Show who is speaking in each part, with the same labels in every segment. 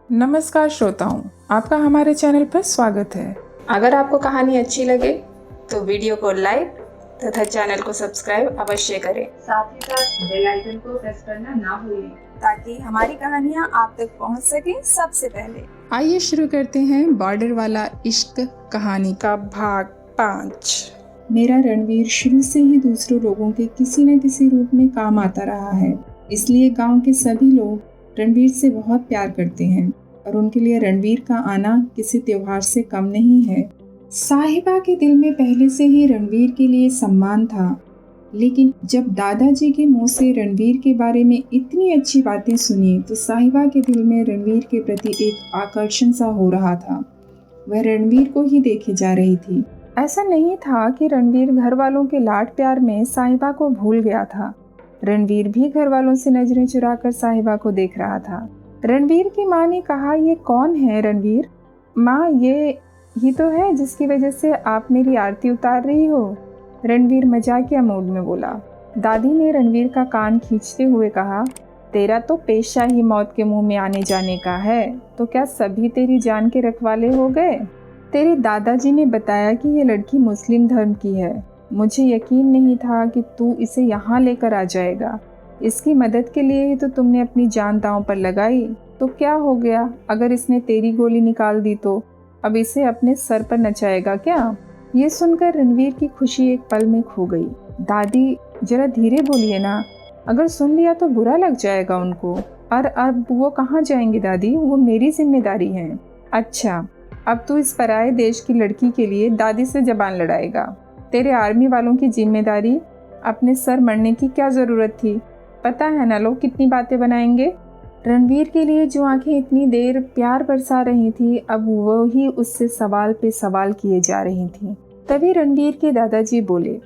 Speaker 1: नमस्कार श्रोताओं, आपका हमारे चैनल पर स्वागत है।
Speaker 2: अगर आपको कहानी अच्छी लगे तो वीडियो को लाइक तथा चैनल को सब्सक्राइब अवश्य करें।
Speaker 3: साथ ही साथ बेल आइकन को प्रेस करना ना भूलें
Speaker 2: ताकि हमारी कहानियाँ आप तक पहुँच सके सबसे पहले।
Speaker 1: आइए शुरू करते हैं बॉर्डर वाला इश्क कहानी का भाग 5। मेरा रणवीर शुरू से ही दूसरों लोगों के किसी न किसी रूप में काम आता रहा है, इसलिए गांव के सभी लोग रणवीर से बहुत प्यार करते हैं और उनके लिए रणवीर का आना किसी त्योहार से कम नहीं है। साहिबा के दिल में पहले से ही रणवीर के लिए सम्मान था, लेकिन जब दादाजी के मुंह से रणवीर के बारे में इतनी अच्छी बातें सुनी तो साहिबा के दिल में रणवीर के प्रति एक आकर्षण सा हो रहा था। वह रणवीर को ही देखे जा रही थी। ऐसा नहीं था कि रणवीर घर वालों के लाड प्यार में साहिबा को भूल गया था। रणवीर भी घर वालों से नजरें चुराकर साहिबा को देख रहा था। रणवीर की माँ ने कहा, ये कौन है रणवीर? माँ, ये ही तो है जिसकी वजह से आप मेरी आरती उतार रही हो। रणवीर मजाकिया मूड में बोला। दादी ने रणवीर का कान खींचते हुए कहा, तेरा तो पेशा ही मौत के मुंह में आने जाने का है, तो क्या सभी तेरी जान के रखवाले हो गए? तेरे दादाजी ने बताया कि ये लड़की मुस्लिम धर्म की है। मुझे यकीन नहीं था कि तू इसे यहाँ लेकर आ जाएगा। इसकी मदद के लिए ही तो तुमने अपनी जान दांव पर लगाई। तो क्या हो गया अगर इसने तेरी गोली निकाल दी तो? अब इसे अपने सर पर नचाएगा क्या? ये सुनकर रणवीर की खुशी एक पल में खो गई। दादी, जरा धीरे बोलिए ना, अगर सुन लिया तो बुरा लग जाएगा उनको। और अब वो कहाँ जाएंगे दादी? वो मेरी जिम्मेदारी है। अच्छा, अब तू इस पराये देश की लड़की के लिए दादी से जबान लड़ाएगा? तेरे आर्मी वालों की जिम्मेदारी अपने सर मरने की क्या ज़रूरत थी? पता है ना लोग कितनी बातें बनाएंगे। रणवीर के लिए जो आंखें इतनी देर प्यार बरसा रही थी, अब वो ही उससे सवाल पे सवाल किए जा रही थी। तभी रणवीर के दादाजी बोले,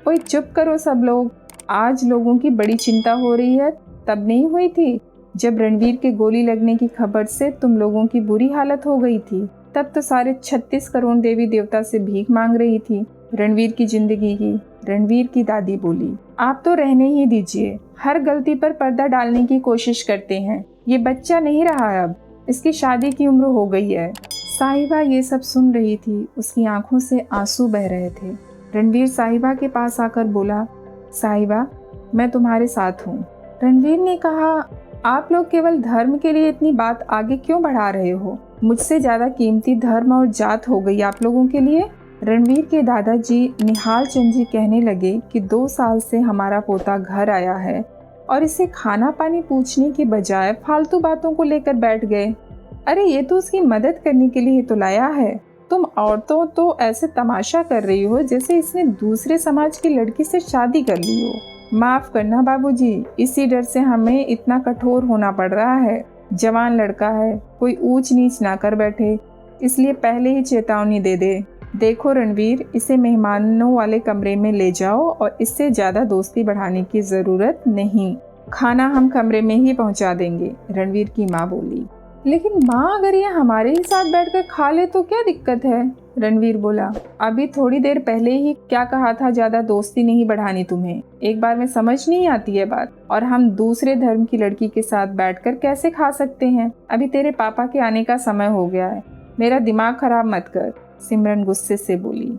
Speaker 1: ओए चुप करो सब लोग, आज लोगों की बड़ी चिंता हो रही है। तब नहीं हुई थी जब रणवीर के गोली लगने की खबर से तुम लोगों की बुरी हालत हो गई थी? तब तो सारे 36 करोड़ देवी देवता से भीख मांग रही थी रणवीर की जिंदगी की। रणवीर की दादी बोली, आप तो रहने ही दीजिए, हर गलती पर पर्दा डालने की कोशिश करते हैं। ये बच्चा नहीं रहा अब, इसकी शादी की उम्र हो गई है। साहिबा ये सब सुन रही थी, उसकी आंखों से आंसू बह रहे थे। रणवीर साहिबा के पास आकर बोला, साहिबा, मैं तुम्हारे साथ हूँ। रणवीर ने कहा, आप लोग केवल धर्म के लिए इतनी बात आगे क्यों बढ़ा रहे हो? मुझसे ज़्यादा कीमती धर्म और जात हो गई आप लोगों के लिए। रणवीर के दादाजी निहाल चंद जी कहने लगे कि 2 साल से हमारा पोता घर आया है और इसे खाना पानी पूछने की बजाय फालतू बातों को लेकर बैठ गए। अरे ये तो उसकी मदद करने के लिए तो लाया है। तुम औरतों तो ऐसे तमाशा कर रही हो जैसे इसने दूसरे समाज की लड़की से शादी कर ली हो। माफ़ करना बाबूजी, इसी डर से हमें इतना कठोर होना पड़ रहा है। जवान लड़का है, कोई ऊंच नीच ना कर बैठे, इसलिए पहले ही चेतावनी दे दे। देखो रणवीर, इसे मेहमानों वाले कमरे में ले जाओ और इससे ज़्यादा दोस्ती बढ़ाने की ज़रूरत नहीं। खाना हम कमरे में ही पहुंचा देंगे, रणवीर की माँ बोली। लेकिन माँ, अगर ये हमारे ही साथ बैठकर खा ले तो क्या दिक्कत है? रणवीर बोला, अभी थोड़ी देर पहले ही क्या कहा था, ज़्यादा दोस्ती नहीं बढ़ानी तुम्हें। एक बार में समझ नहीं आती है बात? और हम दूसरे धर्म की लड़की के साथ बैठकर कैसे खा सकते हैं? अभी तेरे पापा के आने का समय हो गया है, मेरा दिमाग खराब मत कर, सिमरन गुस्से से बोली।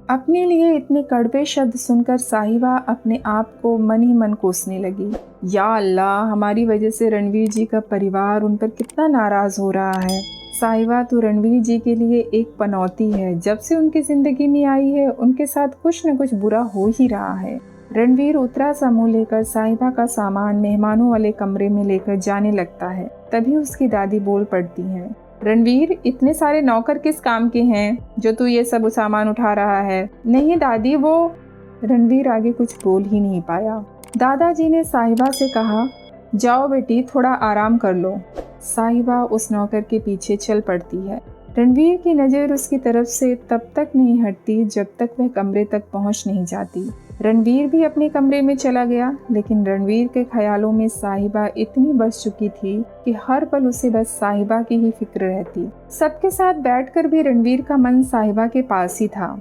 Speaker 1: अपने लिए इतने कड़वे शब्द सुनकर साहिबा अपने आप को मन ही मन कोसने लगी। या अल्लाह, हमारी वजह से रणवीर जी का परिवार उन पर कितना नाराज हो रहा है। साहिबा, तो रणवीर जी के लिए एक पनौती है। जब से उनकी जिंदगी में आई है उनके साथ कुछ न कुछ बुरा हो ही रहा है। रणवीर उतरा सा मुंह लेकर साहिबा का सामान मेहमानों वाले कमरे में लेकर जाने लगता है। तभी उसकी दादी बोल पड़ती हैं, रणवीर, इतने सारे नौकर किस काम के हैं जो तू ये सब सामान उठा रहा है? नहीं दादी, वो। रणवीर आगे कुछ बोल ही नहीं पाया। दादाजी ने साहिबा से कहा, जाओ बेटी, थोड़ा आराम कर लो। साहिबा उस नौकर के पीछे चल पड़ती है। रणवीर की नज़र उसकी तरफ से तब तक नहीं हटती जब तक वह कमरे तक पहुंच नहीं जाती। रणवीर भी अपने कमरे में चला गया, लेकिन रणवीर के ख्यालों में साहिबा इतनी बस चुकी थी कि हर पल उसे बस साहिबा की ही फिक्र रहती। सबके साथ बैठकर भी रणवीर का मन साहिबा के पास ही था।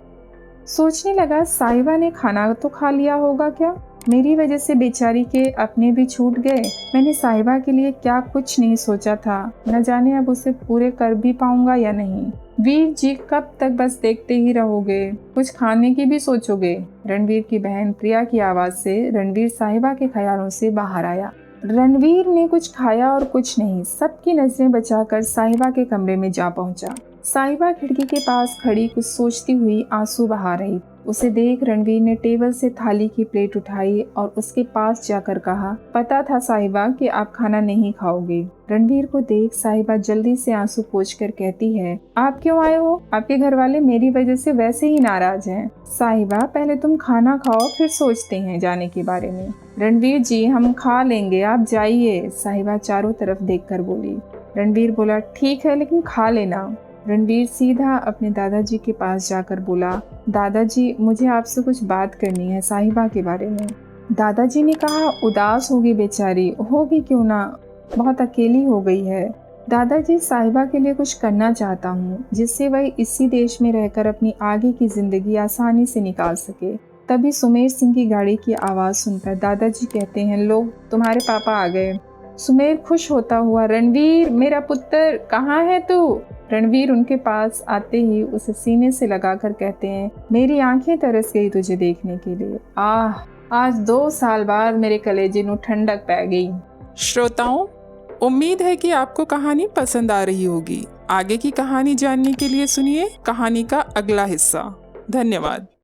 Speaker 1: सोचने लगा, साहिबा ने खाना तो खा लिया होगा क्या? मेरी वजह से बेचारी के अपने भी छूट गए। मैंने साहिबा के लिए क्या कुछ नहीं सोचा था, न जाने अब उसे पूरे कर भी पाऊंगा या नहीं। वीर जी कब तक बस देखते ही रहोगे, कुछ खाने की भी सोचोगे। रणवीर की बहन प्रिया की आवाज से रणवीर साहिबा के ख्यालों से बाहर आया। रणवीर ने कुछ खाया और कुछ नहीं, सबकी नजरें बचाकर साहिबा के कमरे में जा पहुंचा। साहिबा खिड़की के पास खड़ी कुछ सोचती हुई आंसू बहा रही। उसे देख रणवीर ने टेबल से थाली की प्लेट उठाई और उसके पास जाकर कहा, पता था साहिबा कि आप खाना नहीं खाओगे। रणवीर को देख साहिबा जल्दी से आंसू पोंछकर कहती है, आप क्यों आए हो? आपके घर वाले मेरी वजह से वैसे ही नाराज हैं। साहिबा पहले तुम खाना खाओ, फिर सोचते हैं जाने के बारे में। रणवीर जी हम खा लेंगे, आप जाइए, साहिबा चारों तरफ देखकर बोली। रणवीर बोला, ठीक है लेकिन खा लेना। रणवीर सीधा अपने दादाजी के पास जाकर बोला, दादाजी मुझे आपसे कुछ बात करनी है साहिबा के बारे में। दादाजी ने कहा, उदास होगी बेचारी, हो भी क्यों ना, बहुत अकेली हो गई है। दादाजी साहिबा के लिए कुछ करना चाहता हूँ जिससे वह इसी देश में रहकर अपनी आगे की जिंदगी आसानी से निकाल सके। तभी सुमेर सिंह की गाड़ी की आवाज़ सुनकर दादाजी कहते हैं, लो तुम्हारे पापा आ गए। सुमेर खुश होता हुआ, रणवीर मेरा पुत्र कहाँ है तू? रणवीर उनके पास आते ही उसे सीने से लगाकर कहते हैं, मेरी आंखें तरस गई तुझे देखने के लिए। आज 2 साल बाद मेरे कलेजे नू ठंडक पै गई।
Speaker 4: श्रोताओं, उम्मीद है कि आपको कहानी पसंद आ रही होगी। आगे की कहानी जानने के लिए सुनिए कहानी का अगला हिस्सा। धन्यवाद।